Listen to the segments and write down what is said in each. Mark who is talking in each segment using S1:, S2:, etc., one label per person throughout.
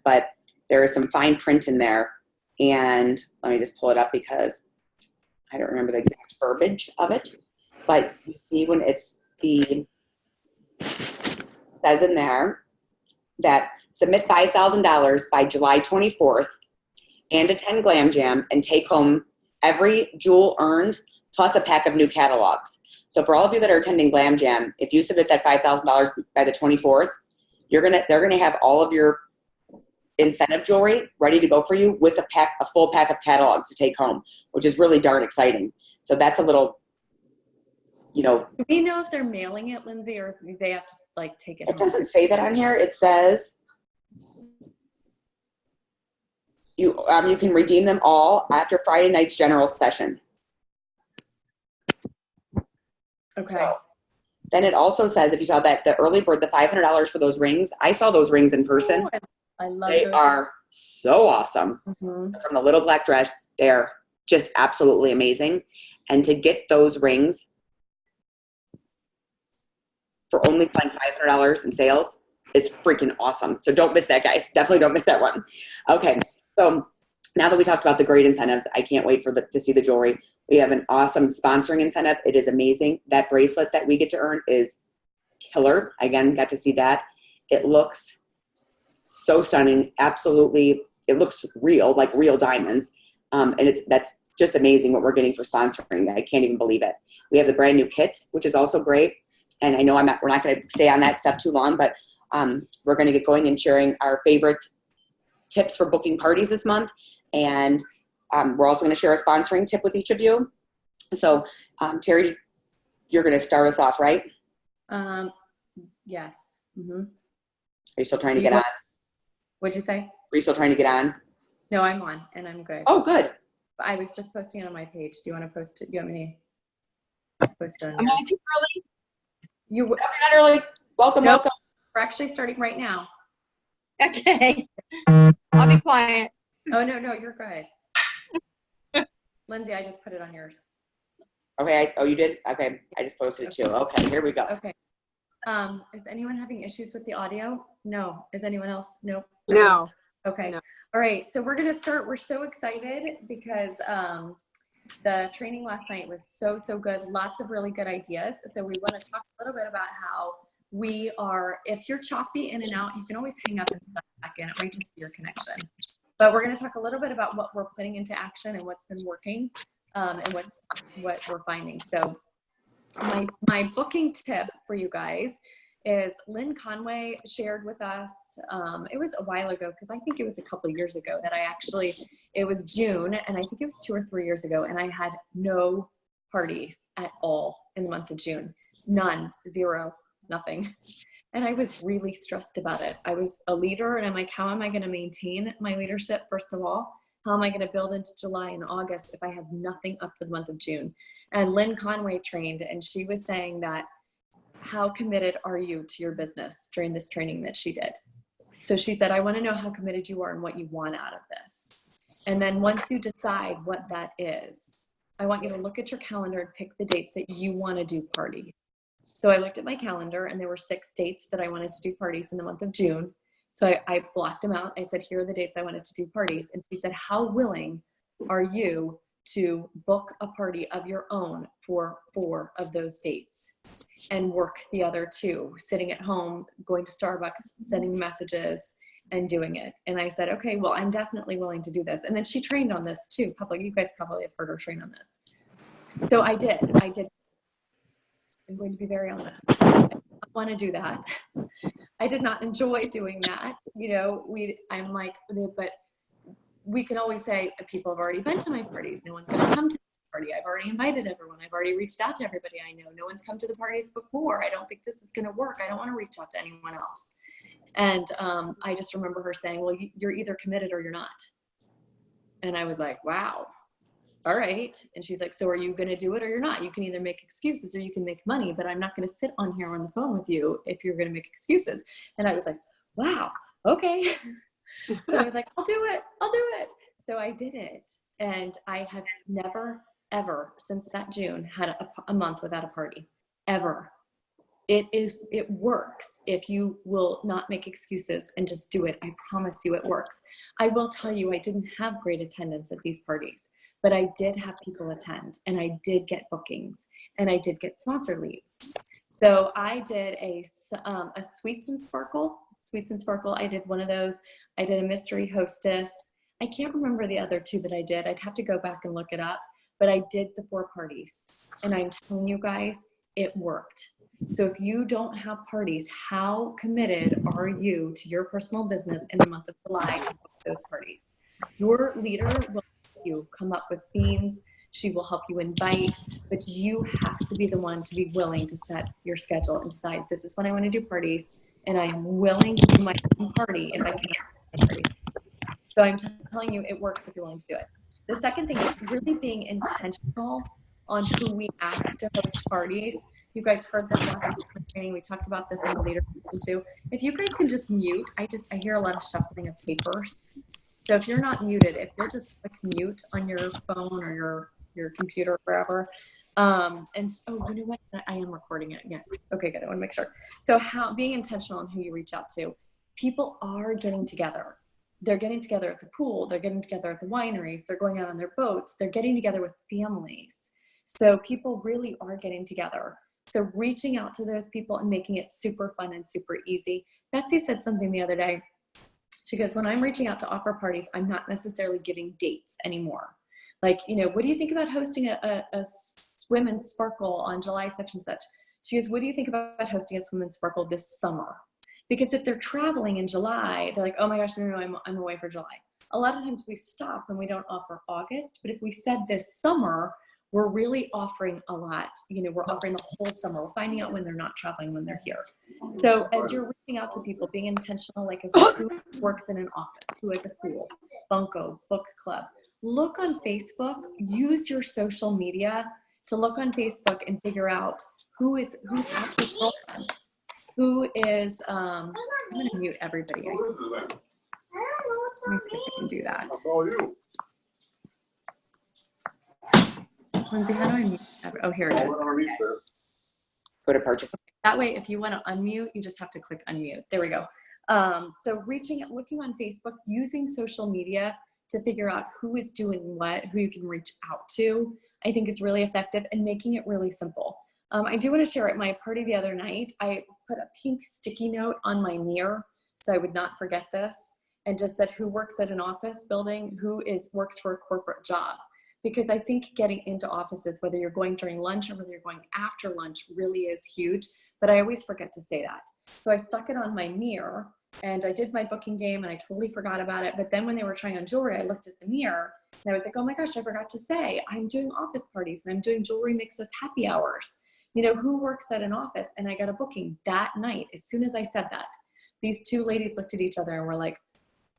S1: but there is some fine print in there. And let me just pull it up because I don't remember the exact verbiage of it. But you see when it's says in there that submit $5,000 by July 24th and attend Glam Jam and take home every jewel earned plus a pack of new catalogs. So for all of you that are attending Glam Jam, if you submit that $5,000 by the 24th, they're gonna have all of your incentive jewelry ready to go for you with a full pack of catalogs to take home, which is really darn exciting. So that's a little,
S2: Do we know if they're mailing it, Lindsay, or if they have to like take it home?
S1: It doesn't say that on here. It says you can redeem them all after Friday night's general session.
S2: Okay.
S1: So, then it also says, if you saw that, the early bird, the $500 for those rings, I saw those rings in person.
S2: Oh, I love
S1: they
S2: those.
S1: are so awesome.
S2: Mm-hmm.
S1: From the little black dress, they're just absolutely amazing. And to get those rings for only $500 in sales is freaking awesome. So don't miss that, guys. Definitely don't miss that one. Okay, so now that we talked about the great incentives, I can't wait to see the jewelry. We have an awesome sponsoring incentive. It is amazing. That bracelet that we get to earn is killer. Again, got to see that. It looks so stunning. Absolutely. It looks real, like real diamonds. And that's just amazing what we're getting for sponsoring. I can't even believe it. We have the brand new kit, which is also great. And I know we're not going to stay on that stuff too long, but we're going to get going and sharing our favorite tips for booking parties this month. And we're also going to share a sponsoring tip with each of you. So, Terri, you're going to start us off, right?
S2: Yes. Mm-hmm.
S1: Are you still trying to get on?
S2: What'd you say?
S1: Are you still trying to get on?
S2: No, I'm on, and I'm good.
S1: Oh, good.
S2: I was just posting it on my page. Do you want to post it? Do you want me to post it on
S3: I'm on too early.
S1: You're not early. Welcome,
S2: nope.
S1: welcome.
S2: We're actually starting right now.
S3: Okay. I'll be quiet.
S2: Oh, no, you're good. Lindsay, I just put it on yours.
S1: Okay. You did? Okay. I just posted it too. Okay, here we go.
S2: Okay. Is anyone having issues with the audio? No. Is anyone else? Nope.
S3: No.
S2: Okay.
S3: No.
S2: All right. So we're going to start. We're so excited because the training last night was so good. Lots of really good ideas. So we want to talk a little bit about how we are, if you're choppy in and out, you can always hang up and step back in. It might just be your connection. But we're going to talk a little bit about what we're putting into action and what's been working and what we're finding. So my booking tip for you guys is Lynn Conway shared with us, it was a while ago, because I think it was a couple of years ago that it was June, and I think it was 2 or 3 years ago, and I had no parties at all in the month of June. None, zero, nothing. And I was really stressed about it. I was a leader, and I'm like, how am I going to maintain my leadership, first of all? How am I going to build into July and August if I have nothing up for the month of June? And Lynn Conway trained, and she was saying that, how committed are you to your business during this training that she did? So she said, I want to know how committed you are and what you want out of this. And then once you decide what that is, I want you to look at your calendar and pick the dates that you want to do parties. So I looked at my calendar, and there were 6 dates that I wanted to do parties in the month of June. So I blocked them out. I said, here are the dates I wanted to do parties. And she said, how willing are you to book a party of your own for 4 of those dates and work the other 2, sitting at home, going to Starbucks, sending messages and doing it? And I said, okay, well, I'm definitely willing to do this. And then she trained on this too. You guys probably have heard her train on this. So I did. I'm going to be very honest. I want to do that. I did not enjoy doing that. I'm like, but we can always say, people have already been to my parties. No one's going to come to the party. I've already invited everyone. I've already reached out to everybody I know. No one's come to the parties before. I don't think this is going to work. I don't want to reach out to anyone else. And I just remember her saying, well, you're either committed or you're not. And I was like, wow. All right. And she's like, so are you going to do it or you're not? You can either make excuses or you can make money, but I'm not going to sit on here on the phone with you if you're going to make excuses. And I was like, wow, okay. So I was like, I'll do it. So I did it. And I have never, ever since that June had a month without a party, ever. it works if you will not make excuses and just do it. I promise you it works. I will tell you, I didn't have great attendance at these parties, but I did have people attend, and I did get bookings, and I did get sponsor leads. So I did a Sweets and Sparkle. I did one of those. I did a mystery hostess. I can't remember the other two that I did. I'd have to go back and look it up, but I did the 4 parties, and I'm telling you guys, it worked. So if you don't have parties, how committed are you to your personal business in the month of July to book those parties? Your leader will help you come up with themes. She will help you invite, but you have to be the one to be willing to set your schedule and decide, this is when I want to do parties, and I am willing to do my own party if I can. So I'm telling you, it works if you're willing to do it. The second thing is really being intentional on who we ask to host parties. You guys heard this last training. We talked about this in the leadership too. If you guys can just mute, I hear a lot of shuffling of papers. So if you're not muted, if you'll just click mute on your phone or your computer or wherever. Oh, you know what? I am recording it. Yes. Okay, good. I want to make sure. So being intentional on who you reach out to. People are getting together. They're getting together at the pool. They're getting together at the wineries. They're going out on their boats. They're getting together with families. So people really are getting together. So reaching out to those people and making it super fun and super easy. Betsy said something the other day. She goes, when I'm reaching out to offer parties, I'm not necessarily giving dates anymore. Like, what do you think about hosting a swim and sparkle on July such and such? She goes, what do you think about hosting a swim and sparkle this summer? Because if they're traveling in July, they're like, oh my gosh, no, I'm away for July. A lot of times we stop and we don't offer August, but if we said this summer, we're really offering a lot. We're offering the whole summer. We're finding out when they're not traveling, when they're here. So as you're reaching out to people, being intentional, like who works in an office, who has a pool, bunco, book club, look on Facebook, use your social media to look on Facebook and figure out who's actually girlfriends, who is, I'm going to mute everybody. Let me see if I can do that. Lindsay, how do I mute? Oh, here it is.
S1: Go to purchase.
S2: That way, if you want to unmute, you just have to click unmute. There we go. So looking on Facebook, using social media to figure out who is doing what, who you can reach out to, I think is really effective, and making it really simple. I do want to share at my party the other night, I put a pink sticky note on my mirror so I would not forget this, and just said who works at an office building, who works for a corporate job. Because I think getting into offices, whether you're going during lunch or whether you're going after lunch, really is huge. But I always forget to say that. So I stuck it on my mirror, and I did my booking game, and I totally forgot about it. But then when they were trying on jewelry, I looked at the mirror and I was like, oh my gosh, I forgot to say I'm doing office parties and I'm doing jewelry mixes happy hours. Who works at an office? And I got a booking that night. As soon as I said that, these 2 ladies looked at each other and were like,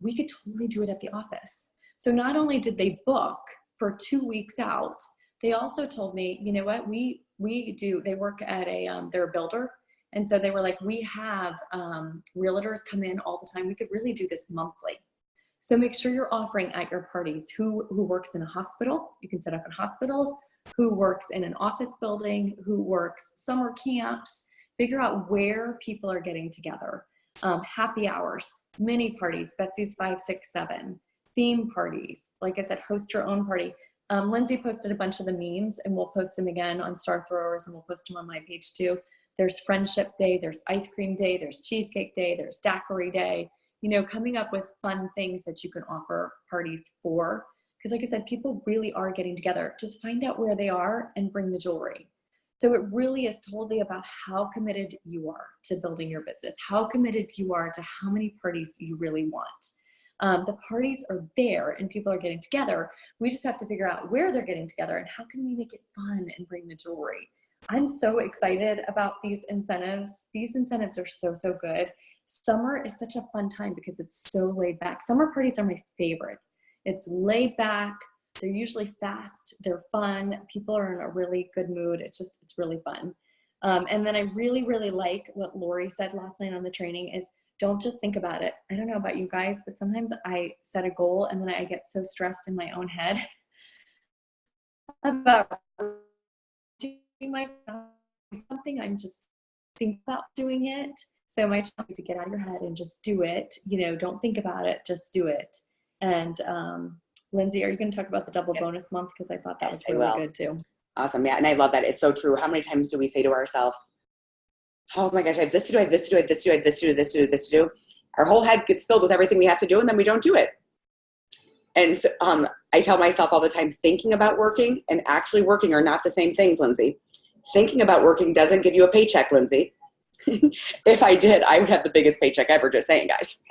S2: we could totally do it at the office. So not only did they book for 2 weeks out, they also told me, you know what, they work at they're a builder. And so they were like, we have realtors come in all the time. We could really do this monthly. So make sure you're offering at your parties who works in a hospital. You can set up in hospitals, who works in an office building, who works summer camps. Figure out where people are getting together. Happy hours, mini parties, Betsy's 5, 6, 7. Theme parties. Like I said, host your own party. Lindsay posted a bunch of the memes, and we'll post them again on Star Throwers, and we'll post them on my page too. There's Friendship Day, there's Ice Cream Day, there's Cheesecake Day, there's Daiquiri Day. Coming up with fun things that you can offer parties for. Because like I said, people really are getting together. Just find out where they are and bring the jewelry. So it really is totally about how committed you are to building your business, how committed you are to how many parties you really want. The parties are there and people are getting together. We just have to figure out where they're getting together and how can we make it fun and bring the jewelry. I'm so excited about these incentives. These incentives are so, so good. Summer is such a fun time because it's so laid back. Summer parties are my favorite. It's laid back. They're usually fast. They're fun. People are in a really good mood. It's really fun. And then I really, really like what Lori said last night on the training is don't just think about it. I don't know about you guys, but sometimes I set a goal and then I get so stressed in my own head about doing something. I'm just think about doing it. So my challenge is to get out of your head and just do it. Don't think about it, just do it. And Lindsey, are you going to talk about the double bonus month? Because I thought that was really good too.
S1: Awesome. Yeah. And I love that. It's so true. How many times do we say to ourselves, oh my gosh, I have this to do, I have this to do, I have this to do, I have this to do, this to do, this to do. Our whole head gets filled with everything we have to do, and then we don't do it. And so, I tell myself all the time, thinking about working and actually working are not the same things, Lindsey. Thinking about working doesn't give you a paycheck, Lindsey. If I did, I would have the biggest paycheck ever, just saying, guys.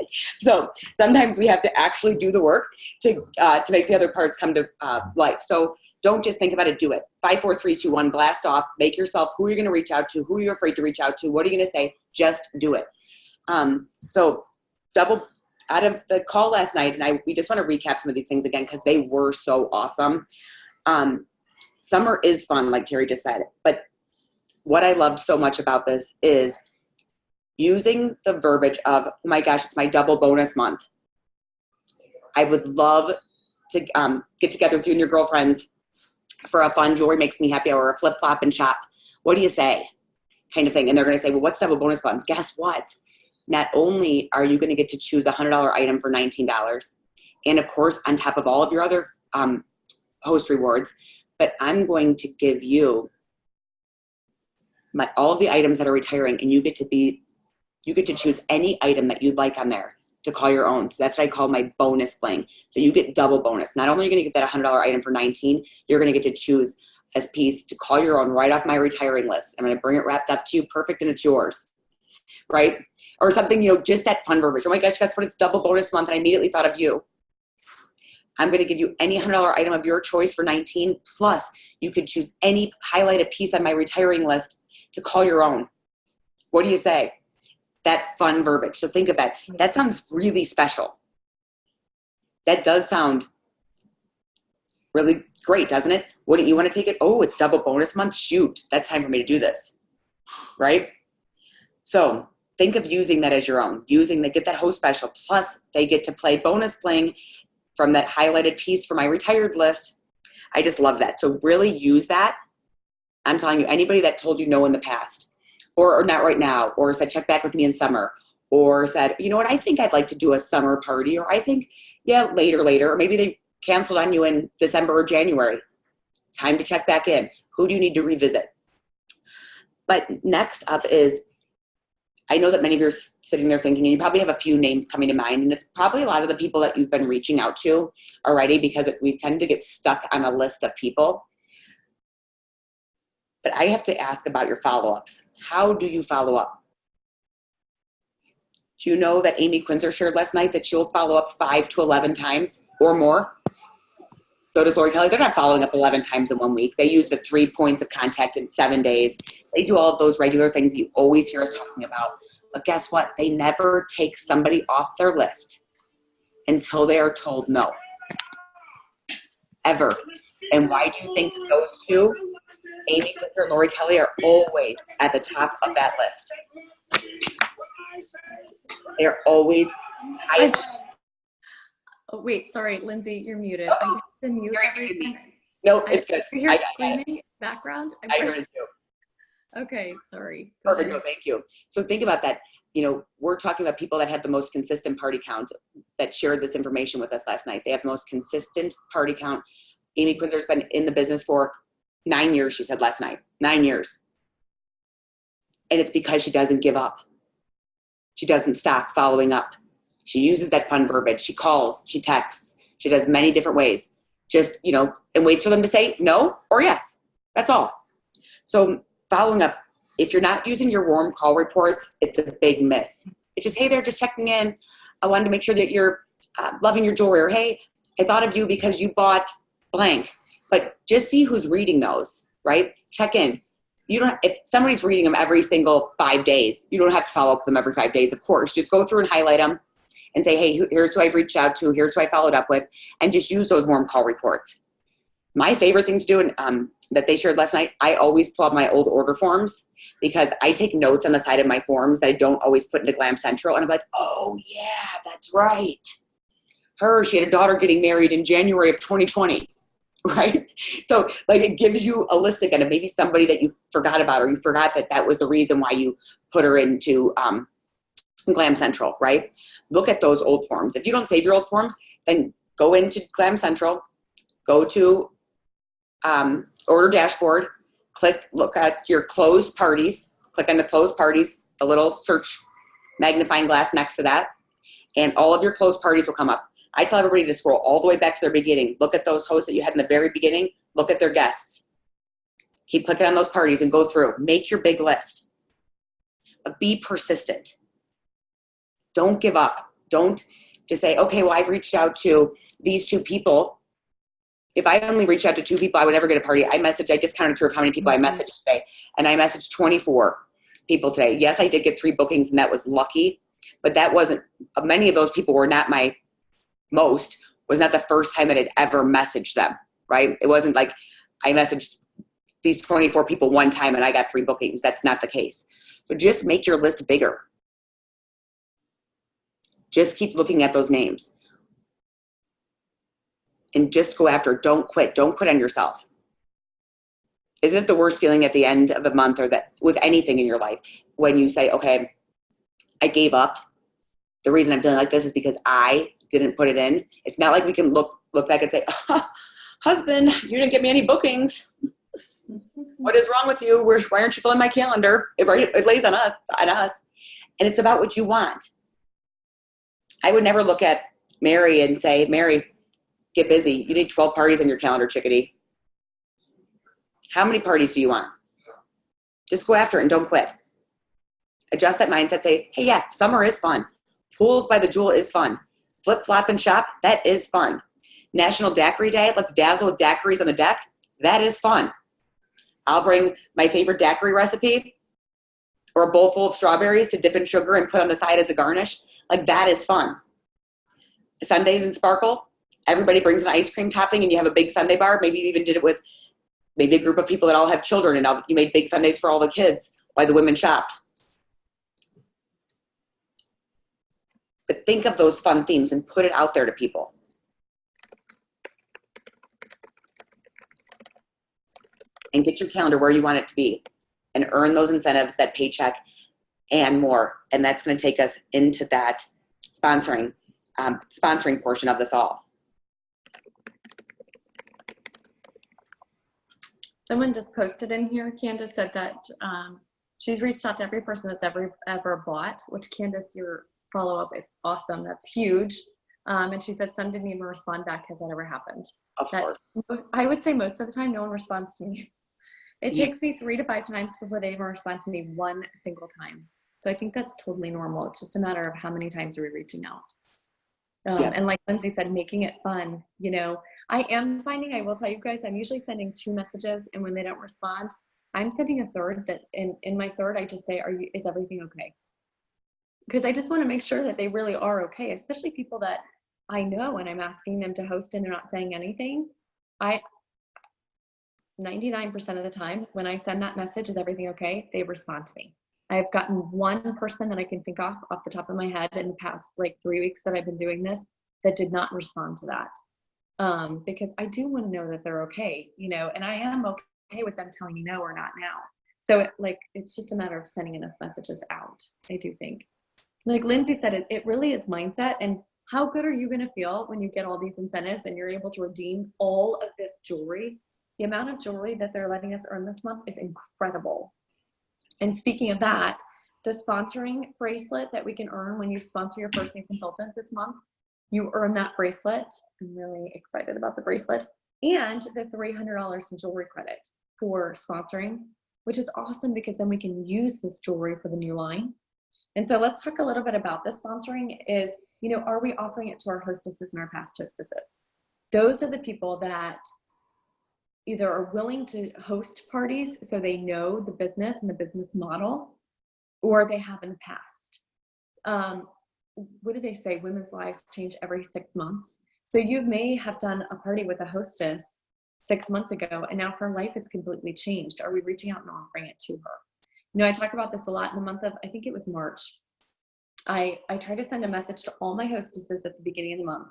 S1: So sometimes we have to actually do the work to make the other parts come to life. So don't just think about it, do it. 5, 4, 3, 2, 1, blast off. Make yourself who you're going to reach out to, who you're afraid to reach out to, what are you going to say? Just do it. So double out of the call last night, and we just want to recap some of these things again because they were so awesome. Summer is fun, like Terri just said, but what I loved so much about this is using the verbiage of, oh my gosh, it's my double bonus month. I would love to get together with you and your girlfriends for a fun jewelry makes me happy or a flip flop and shop. What do you say? Kind of thing. And they're going to say, well, what's double bonus month? Guess what? Not only are you going to get to choose a $100 item for $19, and of course, on top of all of your other host rewards, but I'm going to give you all of the items that are retiring, and you get to choose any item that you'd like on there to call your own. So that's what I call my bonus bling. So you get double bonus. Not only are you going to get that $100 item for $19, you're going to get to choose a piece to call your own right off my retiring list. I'm going to bring it wrapped up to you, perfect, and it's yours, right? Or something, just that fun verbiage. Oh my gosh, guess what? It's double bonus month, and I immediately thought of you. I'm going to give you any $100 item of your choice for $19, plus you could choose any highlighted piece on my retiring list to call your own. What do you say? That fun verbiage. So think of that. That sounds really special. That does sound really great, doesn't it? Wouldn't you want to take it? Oh, it's double bonus month. Shoot, that's time for me to do this, right? So think of using that as your own. They get that host special. Plus, they get to play bonus playing from that highlighted piece for my retired list. I just love that. So really use that. I'm telling you, anybody that told you no in the past, or not right now, or said, check back with me in summer, or said, you know what, I think I'd like to do a summer party, or I think, yeah, later, or maybe they canceled on you in December or January. Time to check back in. Who do you need to revisit? But next up is, I know that many of you are sitting there thinking, and you probably have a few names coming to mind, and it's probably a lot of the people that you've been reaching out to already, because we tend to get stuck on a list of people. But I have to ask about your follow-ups. How do you follow up? Do you know that Amy Quinzer shared last night that she'll follow up 5 to 11 times or more? So does Lori Kelly. They're not following up 11 times in 1 week. They use the 3 points of contact in 7 days. They do all of those regular things you always hear us talking about. But guess what? They never take somebody off their list until they are told no. Ever. And why do you think those two, Amy Quinzer and Lori Kelly, are always at the top of that list? They're always highest.
S2: Oh, wait, sorry, Lindsey, you're muted.
S1: Oh,
S2: I have to mute everything.
S1: No, it's good.
S2: You hear screaming in the background?
S1: I heard it too.
S2: Okay, sorry.
S1: Perfect. No, thank you. So think about that. We're talking about people that had the most consistent party count that shared this information with us last night. They have the most consistent party count. Amy Quinzer's been in the business for 9 years, she said last night. 9 years. And it's because she doesn't give up. She doesn't stop following up. She uses that fun verbiage. She calls, she texts, she does many different ways. Just, and waits for them to say no or yes. That's all. So following up, if you're not using your warm call reports, it's a big miss. It's just, hey there, just checking in. I wanted to make sure that you're loving your jewelry, or hey, I thought of you because you bought blank. But just see who's reading those, right? Check in. If somebody's reading them every single 5 days, you don't have to follow up with them every 5 days, of course. Just go through and highlight them and say, hey, here's who I've reached out to, here's who I followed up with, and just use those warm call reports. My favorite thing to do, and that they shared last night, I always pull up my old order forms because I take notes on the side of my forms that I don't always put into Glam Central, and I'm like, oh yeah, that's right. She had a daughter getting married in January of 2020. right? So like it gives you a list again of maybe somebody that you forgot about, or you forgot that that was the reason why you put her into Glam Central, right? Look at those old forms. If you don't save your old forms, then go into Glam Central, go to order dashboard, look at your closed parties, click on the closed parties, the little search magnifying glass next to that, and all of your closed parties will come up. I tell everybody to scroll all the way back to their beginning. Look at those hosts that you had in the very beginning. Look at their guests. Keep clicking on those parties and go through. Make your big list. But be persistent. Don't give up. Don't just say, okay, well, I've reached out to these 2 people. If I only reached out to 2 people, I would never get a party. I just counted through how many people I messaged today. And I messaged 24 people today. Yes, I did get 3 bookings, and that was lucky. But that wasn't, many of those people were not was not the first time that I'd ever messaged them, right? It wasn't like I messaged these 24 people one time and I got 3 bookings. That's not the case. So just make your list bigger. Just keep looking at those names. And just go after it. Don't quit. Don't quit on yourself. Isn't it the worst feeling at the end of the month, or that with anything in your life, when you say, okay, I gave up. The reason I'm feeling like this is because I didn't put it in. It's not like we can look back and say, oh, husband, you didn't get me any bookings. What is wrong with you? Why aren't you filling my calendar? It lays on us. And it's about what you want. I would never look at Mary and say, Mary, get busy. You need 12 parties on your calendar, chickadee. How many parties do you want? Just go after it and don't quit. Adjust that mindset. Say, hey, yeah, summer is fun. Pools by the Jewel is fun. Flip, flop, and shop, that is fun. National Daiquiri Day, let's dazzle with daiquiris on the deck. That is fun. I'll bring my favorite daiquiri recipe, or a bowl full of strawberries to dip in sugar and put on the side as a garnish. Like, that is fun. Sundays and Sparkle, everybody brings an ice cream topping and you have a big sundae bar. Maybe you even did it with maybe a group of people that all have children, and you made big sundaes for all the kids while the women shopped. But think of those fun themes and put it out there to people. And get your calendar where you want it to be, and earn those incentives, that paycheck, and more. And that's going to take us into that sponsoring portion of this all.
S2: Someone just posted in here, Candace said that she's reached out to every person that's ever bought, which, Candace, your follow-up is awesome. That's huge. And she said some didn't even respond back. Has that ever happened?
S1: Of course.
S2: I would say most of the time no one responds to me. It takes me 3 to 5 times before they even respond to me one single time. So I think that's totally normal. It's just a matter of how many times are we reaching out. And like Lindsey said, making it fun. You know, I am finding, I will tell you guys, I'm usually sending 2 messages, and when they don't respond, I'm sending a third that in my third, I just say, is everything okay? Because I just want to make sure that they really are okay, especially people that I know and I'm asking them to host and they're not saying anything. 99% of the time when I send that message, is everything okay, they respond to me. I've gotten one person that I can think of off the top of my head in the past like 3 weeks that I've been doing this that did not respond to that. Because I do want to know that they're okay, you know, and I am okay with them telling me no or not now. So it's just a matter of sending enough messages out, I do think. Like Lindsey said, it really is mindset. And how good are you going to feel when you get all these incentives and you're able to redeem all of this jewelry? The amount of jewelry that they're letting us earn this month is incredible. And speaking of that, the sponsoring bracelet that we can earn when you sponsor your first new consultant this month, you earn that bracelet. I'm really excited about the bracelet. And the $300 in jewelry credit for sponsoring, which is awesome because then we can use this jewelry for the new line. And so let's talk a little bit about the sponsoring is, you know, are we offering it to our hostesses and our past hostesses? Those are the people that either are willing to host parties so they know the business and the business model, or they have in the past. What do they say? Women's lives change every 6 months. So you may have done a party with a hostess 6 months ago, and now her life is completely changed. Are we reaching out and offering it to her? You know, I talk about this a lot in the month of, I think it was March. I try to send a message to all my hostesses at the beginning of the month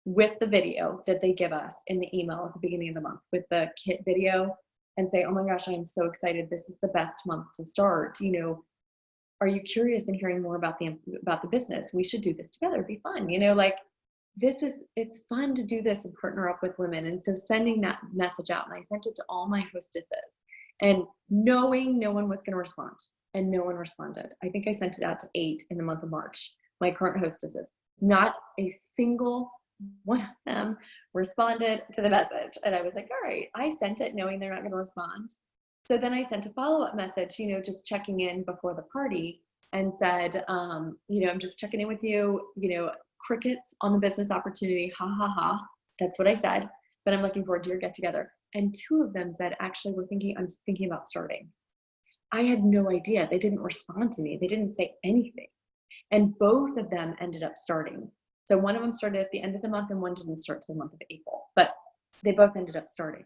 S2: with the video that they give us in the email at the beginning of the month with the kit video and say, oh my gosh, I'm so excited. This is the best month to start. You know, are you curious in hearing more about the business? We should do this together. It'd be fun. You know, like it's fun to do this and partner up with women. And so sending that message out, and I sent it to all my hostesses and knowing no one was going to respond, and no one responded. I think I sent it out to 8 in the month of March, my current hostesses. Not a single one of them responded to the message. And I was like, all right, I sent it knowing they're not going to respond. So then I sent a follow-up message, you know, just checking in before the party and said, you know, I'm just checking in with you, you know, crickets on the business opportunity. Ha ha ha. That's what I said, but I'm looking forward to your get together. And 2 of them said, actually, I'm thinking about starting. I had no idea. They didn't respond to me. They didn't say anything. And both of them ended up starting. So one of them started at the end of the month and one didn't start till the month of April, but they both ended up starting.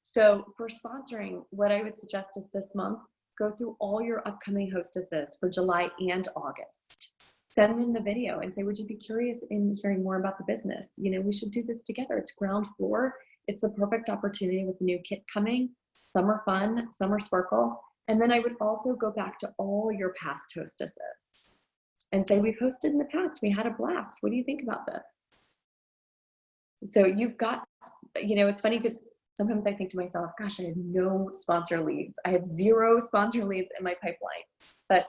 S2: So for sponsoring, what I would suggest is this month, go through all your upcoming hostesses for July and August. Send them the video and say, would you be curious in hearing more about the business? You know, we should do this together. It's ground floor. It's the perfect opportunity with the new kit coming. Summer fun, summer sparkle. And then I would also go back to all your past hostesses and say, we've hosted in the past. We had a blast. What do you think about this? So you've got, you know, it's funny because sometimes I think to myself, gosh, I had no sponsor leads. I have 0 sponsor leads in my pipeline. But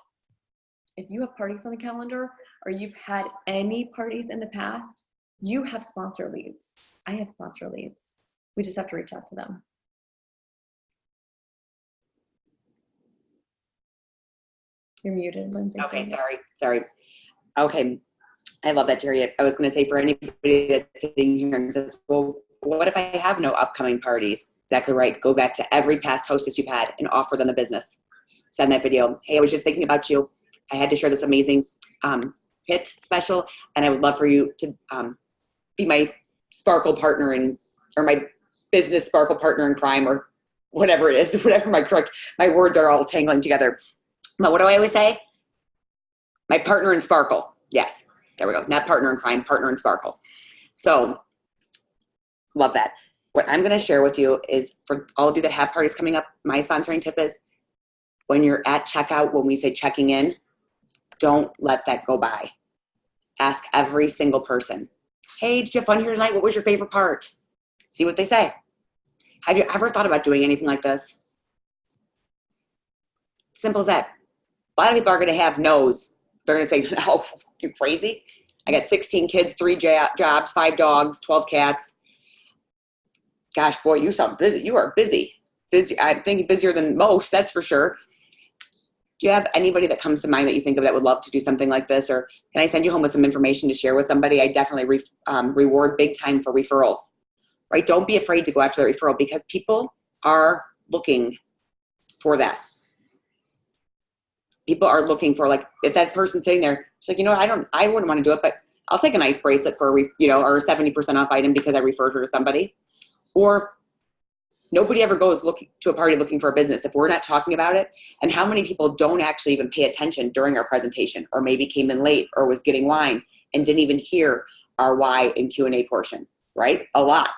S2: if you have parties on the calendar or you've had any parties in the past, you have sponsor leads. I have sponsor leads. We just have to reach out to them. You're muted, Lindsay.
S1: Okay, sorry. Okay, I love that, Terri. I was going to say, for anybody that's sitting here and says, well, what if I have no upcoming parties? Exactly right. Go back to every past hostess you've had and offer them the business. Send that video. Hey, I was just thinking about you. I had to share this amazing hit special, and I would love for you to be my sparkle partner or my business sparkle partner in crime, or whatever it is, whatever my words are all tangling together. But what do I always say? My partner in sparkle. Yes, there we go. Not partner in crime, partner in sparkle. So love that. What I'm going to share with you is, for all of you that have parties coming up, my sponsoring tip is, when you're at checkout, when we say checking in, don't let that go by. Ask every single person, hey, did you have fun here tonight? What was your favorite part? See what they say. Have you ever thought about doing anything like this? Simple as that. A lot of people are going to have no's. They're going to say, no, you crazy? I got 16 kids, 3 jobs, 5 dogs, 12 cats. Gosh, boy, you sound busy. You are busy. I'm thinking busier than most, that's for sure. Do you have anybody that comes to mind that you think of that would love to do something like this? Or can I send you home with some information to share with somebody? I definitely reward big time for referrals, right? Don't be afraid to go after the referral, because people are looking for that. People are looking for, like, if that person's sitting there, it's like, you know what, I wouldn't want to do it, but I'll take a nice bracelet for or a 70% off item because I referred her to somebody. Or nobody ever goes to a party looking for a business if we're not talking about it. And how many people don't actually even pay attention during our presentation, or maybe came in late or was getting wine and didn't even hear our why and Q&A portion, right? A lot.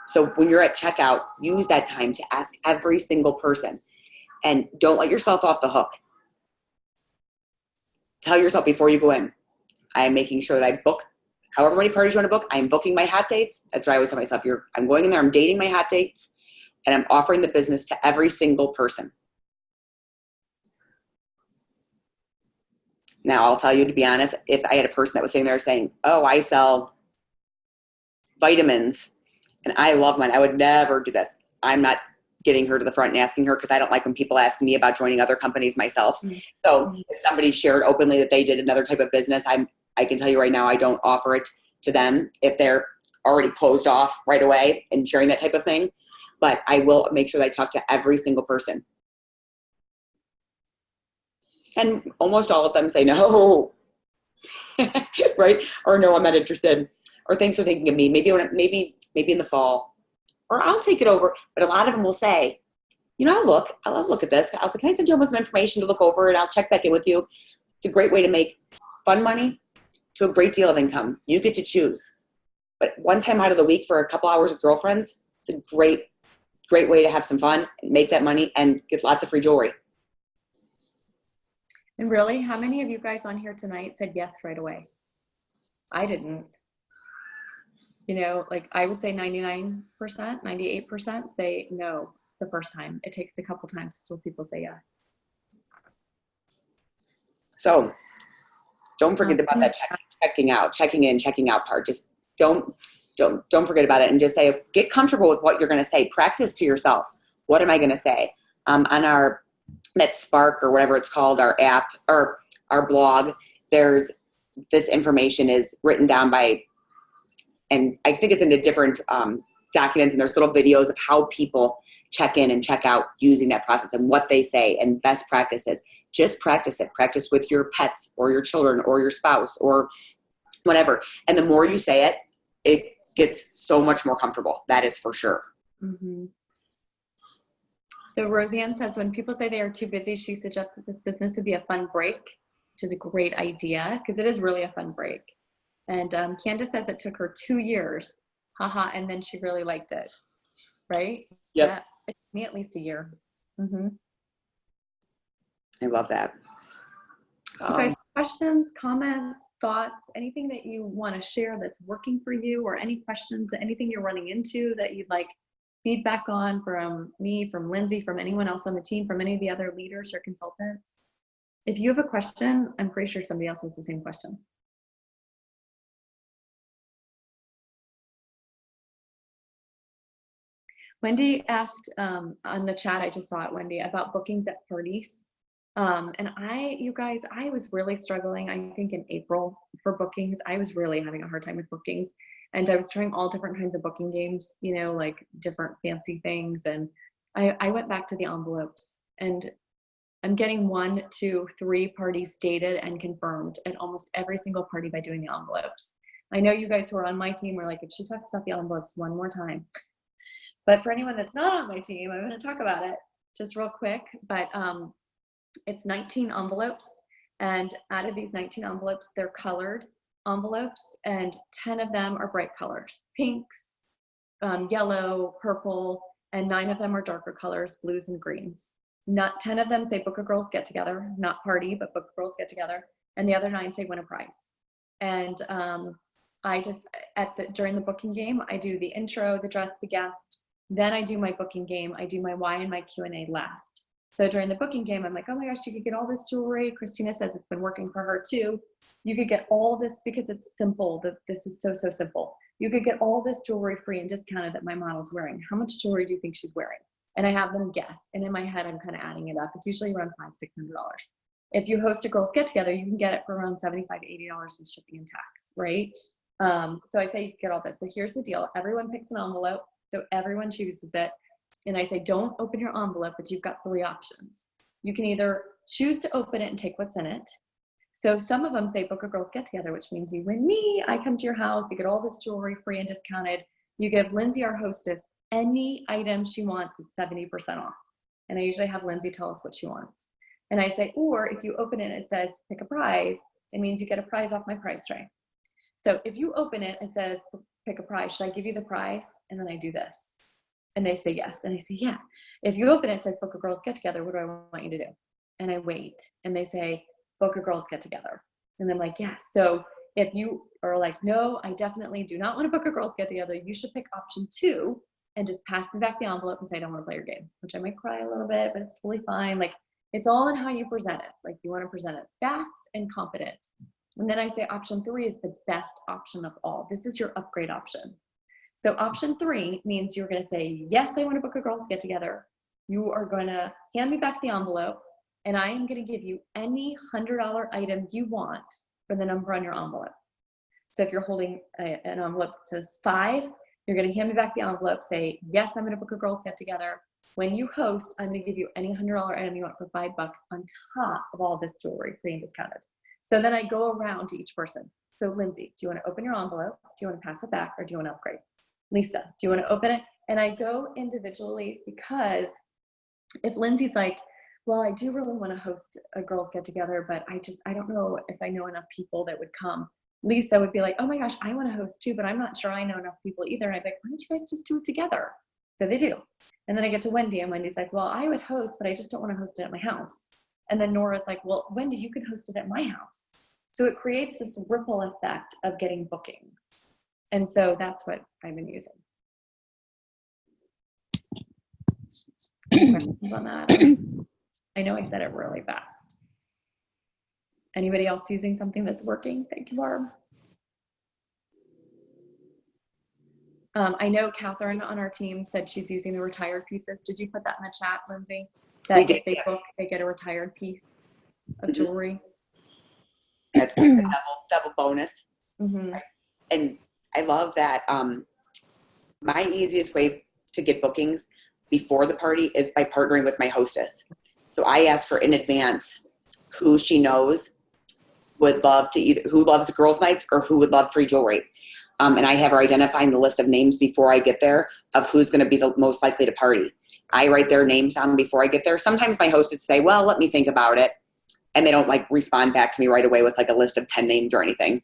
S1: So when you're at checkout, use that time to ask every single person, and don't let yourself off the hook. Tell yourself before you go in, I am making sure that I book however many parties you want to book. I'm booking my hot dates. That's what I always tell myself. I'm going in there, I'm dating my hot dates, and I'm offering the business to every single person. Now, I'll tell you, to be honest, if I had a person that was sitting there saying, oh, I sell vitamins and I love mine, I would never do this. I'm not getting her to the front and asking her, because I don't like when people ask me about joining other companies myself. So if somebody shared openly that they did another type of business, I can tell you right now, I don't offer it to them if they're already closed off right away and sharing that type of thing. But I will make sure that I talk to every single person. And almost all of them say no, right? Or no, I'm not interested. Or thanks for thinking of me. Maybe in the fall. Or I'll take it over. But a lot of them will say, you know, I'll look at this. I'll say, can I send you some information to look over, and I'll check back in with you. It's a great way to make fun money to a great deal of income. You get to choose. But one time out of the week for a couple hours with girlfriends, it's a great way to have some fun, make that money, and get lots of free jewelry.
S2: And really, how many of you guys on here tonight said yes right away? I didn't. You know, like I would say 99%, 98% say no the first time. It takes a couple times until people say yes.
S1: So don't forget about that checking in, checking out part. Just don't forget about it, and just say, get comfortable with what you're going to say. Practice to yourself. What am I going to say? On our that Spark or whatever it's called, our app or our blog, there's this information is written down by, and I think it's in the different documents, and there's little videos of how people check in and check out using that process and what they say and best practices. Just practice it. Practice with your pets or your children or your spouse or whatever. And the more you say it, it gets so much more comfortable. That is for sure.
S2: Mm-hmm. So Roseanne says, when people say they are too busy, she suggests that this business would be a fun break, which is a great idea because it is really a fun break. And Candace says it took her 2 years, and then she really liked it, right?
S1: Yep.
S2: Yeah, it took me at least a year. Mm-hmm.
S1: I love that.
S2: You guys, questions, comments, thoughts, anything that you want to share that's working for you, or any questions, anything you're running into that you'd like feedback on from me, from Lindsey, from anyone else on the team, from any of the other leaders or consultants? If you have a question, I'm pretty sure somebody else has the same question. Wendy asked on the chat, I just saw it, Wendy, about bookings at parties. And you guys, I was really struggling, I think in April for bookings. I was really having a hard time with bookings. And I was trying all different kinds of booking games, you know, like different fancy things. And I went back to the envelopes, and I'm getting 1, 2, 3 parties dated and confirmed at almost every single party by doing the envelopes. I know you guys who are on my team were like, if she talks about the envelopes one more time. But for anyone that's not on my team, I'm going to talk about it just real quick. But it's 19 envelopes. And out of these 19 envelopes, they're colored envelopes. And 10 of them are bright colors, pinks, yellow, purple, and 9 of them are darker colors, blues and greens. Not 10 of them say Book of Girls Get Together, not party, but Book of Girls Get Together. And the other 9 say win a prize. And I just, during the booking game, I do the intro, the dress, the guest. Then I do my booking game. I do my why and my Q&A last. So during the booking game, I'm like, oh my gosh, you could get all this jewelry. Christina says it's been working for her too. You could get all this because it's simple. This is so simple. You could get all this jewelry free and discounted that my model's wearing. How much jewelry do you think she's wearing? And I have them guess. And in my head, I'm kind of adding it up. It's usually around $500-600. If you host a girls get together, you can get it for around $75-80 with shipping and tax, right? So I say you get all this. So here's the deal. Everyone picks an envelope. So everyone chooses it. And I say, don't open your envelope, but you've got 3 options. You can either choose to open it and take what's in it. So some of them say Book of Girls Get Together, which means you win me. I come to your house. You get all this jewelry free and discounted. You give Lindsey, our hostess, any item she wants at 70% off. And I usually have Lindsey tell us what she wants. And I say, or if you open it, it says pick a prize. It means you get a prize off my prize tray. So if you open it, it says pick a prize. Should I give you the prize? And then I do this. And they say yes. And I say, yeah. If you open it, it says Book of Girls Get Together. What do I want you to do? And I wait. And they say, Book of Girls Get Together. And I'm like, yes. So if you are like, no, I definitely do not want to Book of Girls Get Together, you should pick option 2 and just pass me back the envelope and say, I don't want to play your game, which I might cry a little bit, but it's fully fine. Like, it's all in how you present it. Like, you want to present it fast and confident. And then I say option 3 is the best option of all. This is your upgrade option. So option 3 means you're going to say, yes, I want to Book a Girls Get Together. You are going to hand me back the envelope, and I am going to give you any $100 item you want for the number on your envelope. So if you're holding an envelope that says 5, you're going to hand me back the envelope, say, yes, I'm going to Book a Girls Get Together. When you host, I'm going to give you any $100 item you want for $5 on top of all this jewelry, free and discounted. So then I go around to each person. So Lindsey, do you want to open your envelope? Do you want to pass it back, or do you want to upgrade? Lisa, do you want to open it? And I go individually, because if Lindsey's like, well, I do really want to host a girls get together, but I don't know if I know enough people that would come. Lisa would be like, oh my gosh, I want to host too, but I'm not sure I know enough people either. And I'd be like, why don't you guys just do it together? So they do. And then I get to Wendy, and Wendy's like, well, I would host, but I just don't want to host it at my house. And then Nora's like, well, Wendy, you can host it at my house. So it creates this ripple effect of getting bookings. And so that's what I've been using. Any questions on that? I know I said it really fast. Anybody else using something that's working? Thank you, Barb. I know Catherine on our team said she's using the retired pieces. Did you put that in the chat, Lindsay? That
S1: We did,
S2: if they
S1: yeah.
S2: book, they get a retired piece of jewelry.
S1: That's like a double bonus.
S2: Mm-hmm.
S1: And I love that. My easiest way to get bookings before the party is by partnering with my hostess. So I ask her in advance who she knows would love to either, who loves girls' nights or who would love free jewelry. And I have her identifying the list of names before I get there of who's going to be the most likely to party. I write their names down before I get there. Sometimes my hostess say, well, let me think about it. And they don't like respond back to me right away with like a list of 10 names or anything.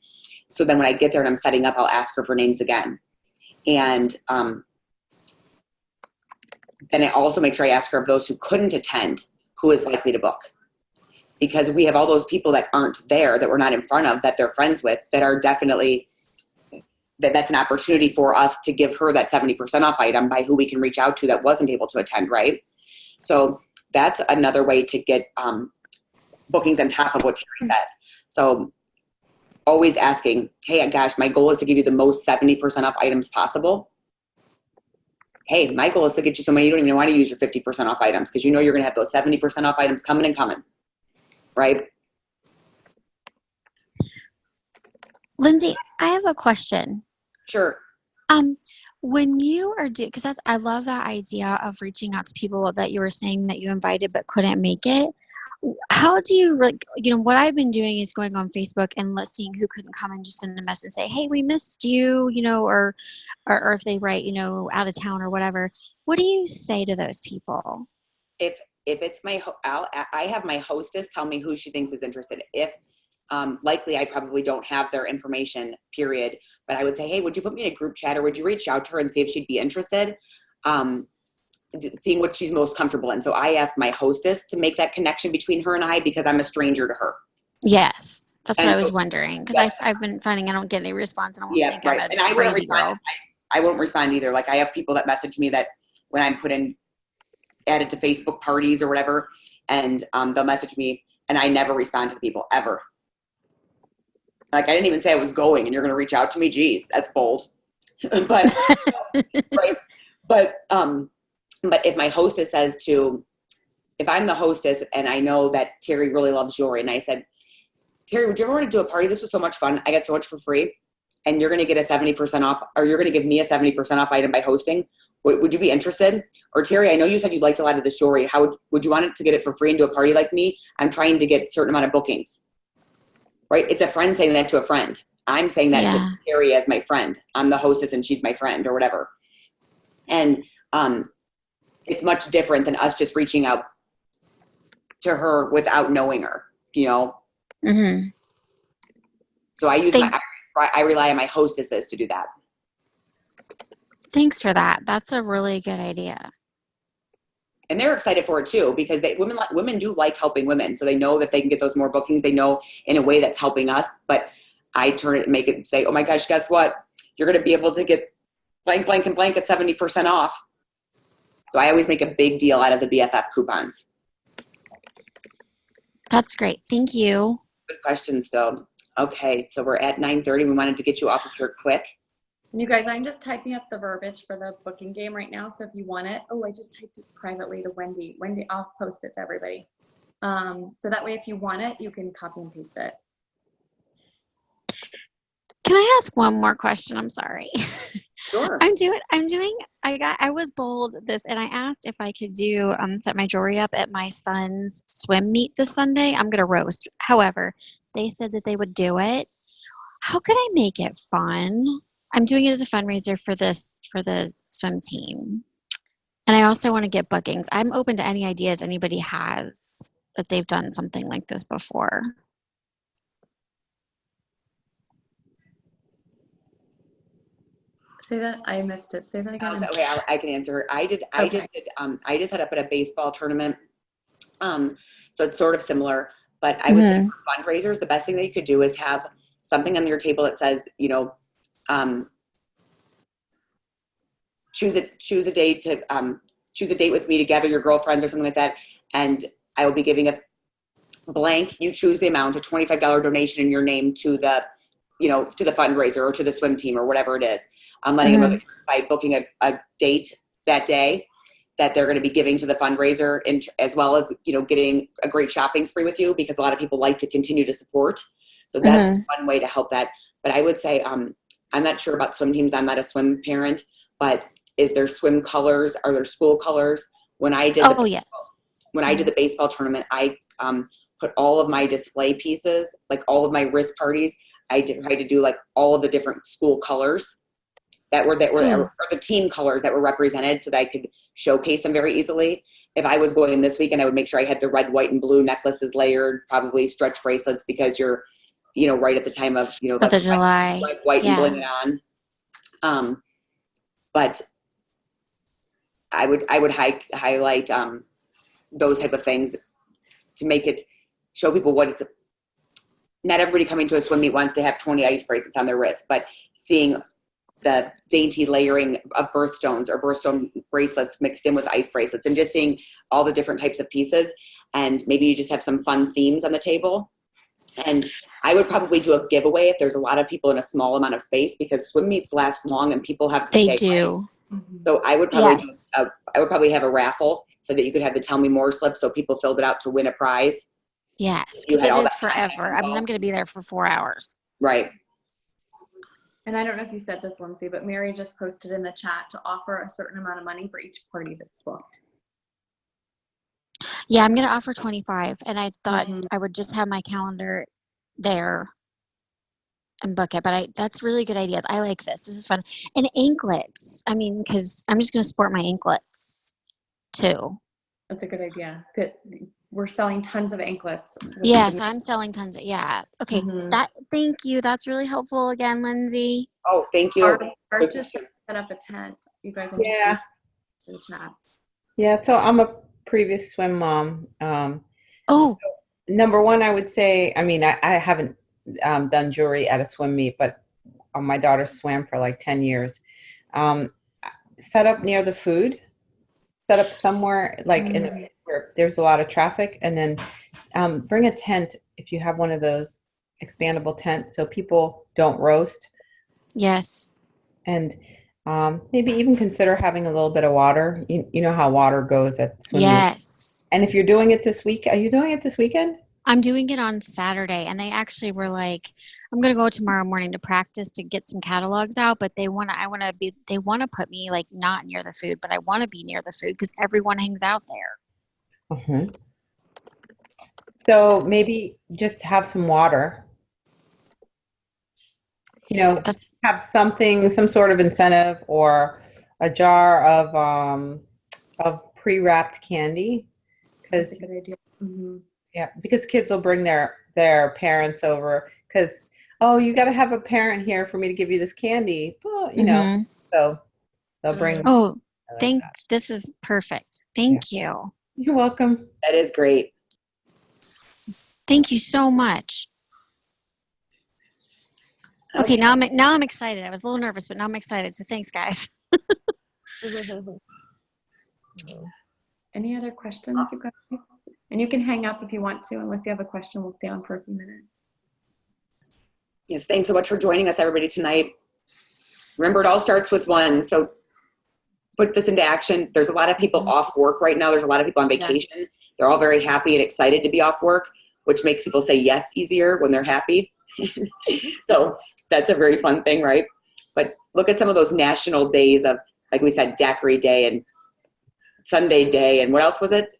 S1: So then when I get there and I'm setting up, I'll ask her for names again. And then I also make sure I ask her of those who couldn't attend, who is likely to book. Because we have all those people that aren't there, that we're not in front of, that they're friends with, that are definitely, that's an opportunity for us to give her that 70% off item by who we can reach out to that wasn't able to attend, right? So that's another way to get bookings on top of what Terri said. So always asking, hey, gosh, my goal is to give you the most 70% off items possible. Hey, my goal is to get you somewhere you don't even want to use your 50% off items because you know you're going to have those 70% off items coming and coming, right?
S4: Lindsay, I have a question.
S1: Sure.
S4: When you are doing, because I love that idea of reaching out to people that you were saying that you invited but couldn't make it. How do you, what I've been doing is going on Facebook and seeing who couldn't come and just send a message and say, hey, we missed you, or if they write, out of town or whatever. What do you say to those people?
S1: If it's I have my hostess tell me who she thinks is interested. If likely I probably don't have their information, period. But I would say, hey, would you put me in a group chat or would you reach out to her and see if she'd be interested? Seeing what she's most comfortable in. So I asked my hostess to make that connection between her and I because I'm a stranger to her.
S4: Yes, that's what I was wondering because I've been finding I don't get any response and I don't think
S1: right.
S4: I'm
S1: And
S4: a
S1: I wouldn't
S4: crazy
S1: respond.
S4: girl.
S1: I won't respond either. Like I have people that message me that when I'm added to Facebook parties or whatever, and they'll message me and I never respond to the people ever. Like I didn't even say I was going and you're going to reach out to me. Geez, that's bold. But right. But if my hostess says if I'm the hostess and I know that Terri really loves jewelry and I said, Terri, would you ever want to do a party? This was so much fun. I got so much for free and you're going to get a 70% off or you're going to give me a 70% off item by hosting. Would you be interested? Or Terri, I know you said you liked a lot of this jewelry. How would you want it to get it for free and do a party like me? I'm trying to get a certain amount of bookings, right? It's a friend saying that to a friend. I'm saying that to Terri as my friend. I'm the hostess and she's my friend or whatever. And, it's much different than us just reaching out to her without knowing her,
S4: Mm-hmm.
S1: So I use I rely on my hostesses to do that.
S4: Thanks for that. That's a really good idea.
S1: And they're excited for it too, because women do like helping women. So they know that they can get those more bookings. They know in a way that's helping us, but I turn it and make it say, oh my gosh, guess what? You're going to be able to get blank, blank, and blank at 70% off. So I always make a big deal out of the BFF coupons.
S4: That's great. Thank you.
S1: Good question. So, okay. So we're at 9:30. We wanted to get you off of here quick.
S2: You guys, I'm just typing up the verbiage for the booking game right now. So if you want it, I just typed it privately to Wendy. Wendy, I'll post it to everybody. So that way, if you want it, you can copy and paste it.
S4: Can I ask one more question? I'm sorry.
S1: Sure.
S4: I was bold this and I asked if I could do set my jewelry up at my son's swim meet this Sunday. I'm gonna roast. However, they said that they would do it. How could I make it fun? I'm doing it as a fundraiser for the swim team. And I also want to get bookings. I'm open to any ideas anybody has that they've done something like this before.
S2: Say that. I missed it. Say that again.
S1: Okay, I can answer her. I just had up at a baseball tournament. So it's sort of similar, but I would say for fundraisers, the best thing that you could do is have something on your table that says, choose a date with me to gather your girlfriends or something like that. And I will be giving a blank. You choose the amount, a $25 donation in your name to the fundraiser or to the swim team or whatever it is. I'm letting them know that by booking a date that day that they're going to be giving to the fundraiser, and as well as, getting a great shopping spree with you, because a lot of people like to continue to support. So that's one way to help that. But I would say, I'm not sure about swim teams. I'm not a swim parent, but is there swim colors? Are there school colors? When I did the baseball tournament, I put all of my display pieces, like all of my wrist parties, I tried to do like all of the different school colors that were or the team colors that were represented, so that I could showcase them very easily. If I was going this weekend, I would make sure I had the red, white, and blue necklaces layered, probably stretch bracelets, because you're, right at the time of,
S4: Fourth of July,
S1: red, white, and bling it on. But I would highlight those type of things to make it show people what it's. Not everybody coming to a swim meet wants to have 20 ice bracelets on their wrist, but seeing the dainty layering of birthstones or birthstone bracelets mixed in with ice bracelets, and just seeing all the different types of pieces. And maybe you just have some fun themes on the table. And I would probably do a giveaway if there's a lot of people in a small amount of space, because swim meets last long and people have to stay. They do. So I would probably have a raffle so that you could have the Tell Me More slip, so people filled it out to win a prize.
S4: Yes, because it is forever. I mean, I'm going to be there for 4 hours.
S1: Right.
S2: And I don't know if you said this, Lindsay, but Mary just posted in the chat to offer a certain amount of money for each party that's booked.
S4: Yeah, I'm going to offer 25, and I thought I would just have my calendar there and book it. But that's really good ideas. I like this. This is fun. And anklets. I mean, because I'm just going to sport my anklets too.
S2: That's a good idea. Good. We're selling tons of anklets.
S4: Yes, I'm selling tons of, Okay, thank you. That's really helpful again, Lindsay.
S1: Oh, thank you.
S2: Or just set up a tent. You guys in the chat.
S5: Yeah, so I'm a previous swim mom.
S4: So
S5: number one, I would say, I mean, I haven't done jewelry at a swim meet, but my daughter swam for like 10 years. Set up near the food. Set up somewhere like where there's a lot of traffic, and then bring a tent if you have one of those expandable tents, so people don't roast.
S4: Yes.
S5: And maybe even consider having a little bit of water. You know how water goes at swim meets. And if you're doing it this week, are you doing it this weekend?
S4: I'm doing it on Saturday, and they actually were like, I'm going to go tomorrow morning to practice to get some catalogs out, but they want to put me like not near the food, but I want to be near the food because everyone hangs out there.
S5: So maybe just have some water, have some sort of incentive, or a jar of pre-wrapped candy.
S2: That's a good idea.
S5: Yeah, because kids will bring their parents over, because, you got to have a parent here for me to give you this candy. Well, so they'll bring.
S4: Oh, this is perfect. Thank you.
S5: You're welcome.
S1: That is great.
S4: Thank you so much. Okay, now I'm excited. I was a little nervous, but now I'm excited. So thanks, guys.
S2: Any other questions, you guys? And you can hang up if you want to, unless you have a question. We'll stay on for a few minutes.
S1: Yes, thanks so much for joining us, everybody, tonight. Remember, it all starts with one. So put this into action. There's a lot of people off work right now. There's a lot of people on vacation. Yeah. They're all very happy and excited to be off work, which makes people say yes easier when they're happy. So that's a very fun thing, right? But look at some of those national days of, like we said, Daiquiri Day and Sunday Day, and what else was it?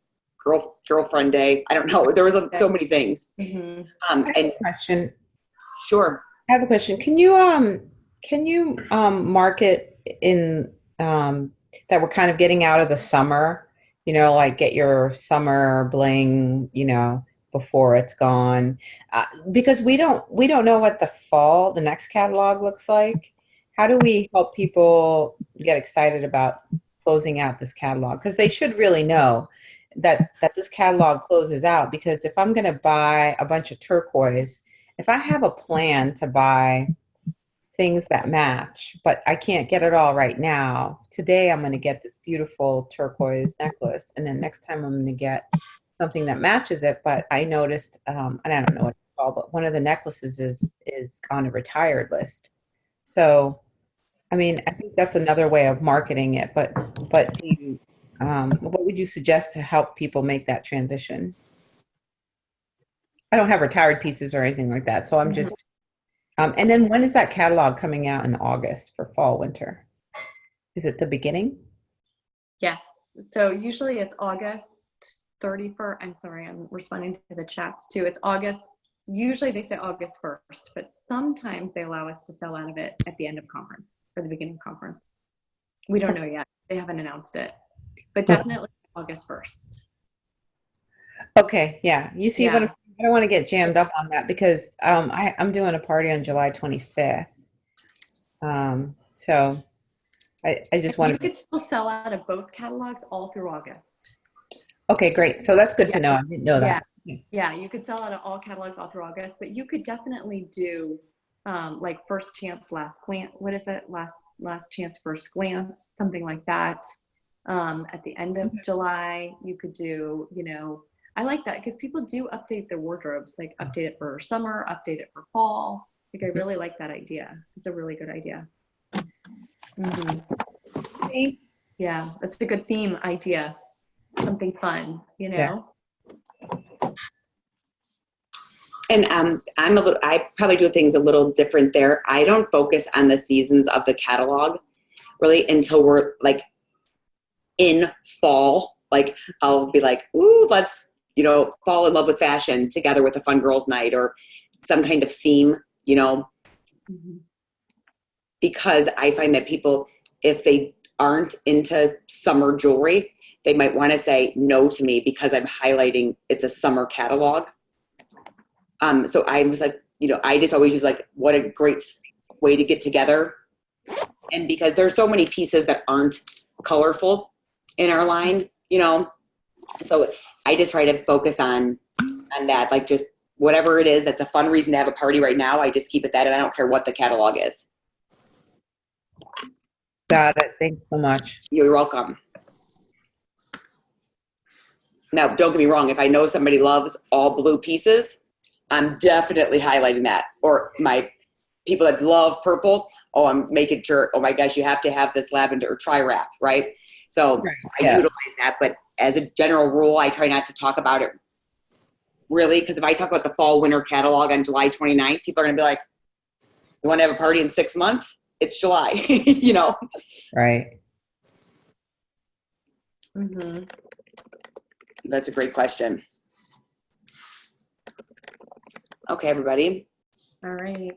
S1: Girlfriend Day. I don't know. There was so many things.
S5: I have a question.
S1: Sure.
S5: I have a question. Can you market in that we're kind of getting out of the summer? Like get your summer bling, before it's gone, because we don't know what the next catalog looks like, how do we help people get excited about closing out this catalog? Because they should really know that this catalog closes out, because if I'm going to buy a bunch of turquoise, if I have a plan to buy things that match, but I can't get it all right now, today I'm going to get this beautiful turquoise necklace, and then next time I'm going to get something that matches it. But I noticed, and I don't know what it's called, but one of the necklaces is on a retired list. So, I mean, I think that's another way of marketing it. But do you, what would you suggest to help people make that transition? I don't have retired pieces or anything like that, so I'm just. And then when is that catalog coming out in August for fall, winter? Is it the beginning?
S2: Yes. So usually it's August 31st. I'm sorry, I'm responding to the chats too. It's August. Usually they say August 1st, but sometimes they allow us to sell out of it at the end of conference or the beginning of conference. We don't know yet. They haven't announced it, but definitely August 1st.
S5: Okay, yeah. You see,
S2: Yeah.
S5: I don't want to get jammed up on that, because I'm doing a party on July 25th. So I just want
S2: You
S5: to.
S2: could still sell out of both catalogs all through August.
S5: Okay, great. So that's good to know. I didn't know that.
S2: Yeah, you could sell out of all catalogs all through August, but you could definitely do like first chance, last glance. What is it? Last chance, first glance, something like that. At the end of July, you could do, I like that because people do update their wardrobes, like update it for summer, update it for fall. Like, I really like that idea. It's a really good idea. Yeah, that's a good theme idea. Something fun,
S5: Yeah.
S1: And I probably do things a little different there. I don't focus on the seasons of the catalog really until we're like in fall. Like, I'll be like, ooh, let's, fall in love with fashion together with a fun girls' night or some kind of theme, because I find that people, if they aren't into summer jewelry, they might want to say no to me because I'm highlighting it's a summer catalog. So I was like, I just always use like, what a great way to get together. And because there's so many pieces that aren't colorful in our line, so I just try to focus on that, like just whatever it is, that's a fun reason to have a party right now. I just keep it that, and I don't care what the catalog is.
S5: Got it. Thanks so much.
S1: You're welcome. Now, don't get me wrong. If I know somebody loves all blue pieces, I'm definitely highlighting that. Or my people that love purple, I'm making sure, oh my gosh, you have to have this lavender or tri-wrap, right? So I utilize that. But as a general rule, I try not to talk about it really, because if I talk about the fall winter catalog on July 29th, people are going to be like, you want to have a party in 6 months? It's July,
S5: Right.
S1: That's a great question. Okay, everybody.
S2: All right.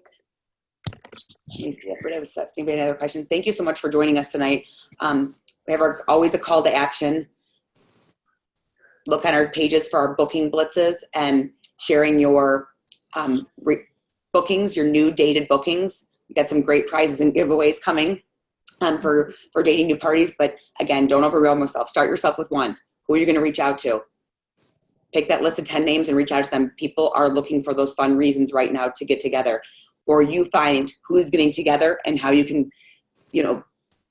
S1: Let me see if anybody has any other questions. Thank you so much for joining us tonight. We have always a call to action. Look on our pages for our booking blitzes and sharing your bookings, your new dated bookings. We got some great prizes and giveaways coming for dating new parties. But again, don't overwhelm yourself. Start yourself with one. Who are you going to reach out to? Pick that list of 10 names and reach out to them. People are looking for those fun reasons right now to get together. Or you find who's getting together and how you can,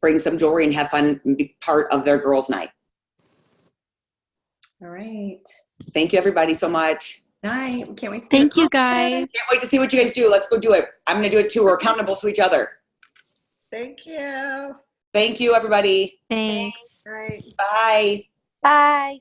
S1: bring some jewelry and have fun and be part of their girls' night.
S2: All right.
S1: Thank you, everybody, so much.
S2: Night. Can't wait to
S4: Thank you, guys.
S1: Can't wait to see what you guys do. Let's go do it. I'm going to do it too. We're accountable to each other.
S6: Thank you.
S1: Thank you, everybody.
S4: Thanks.
S6: Great.
S1: Bye.
S4: Bye.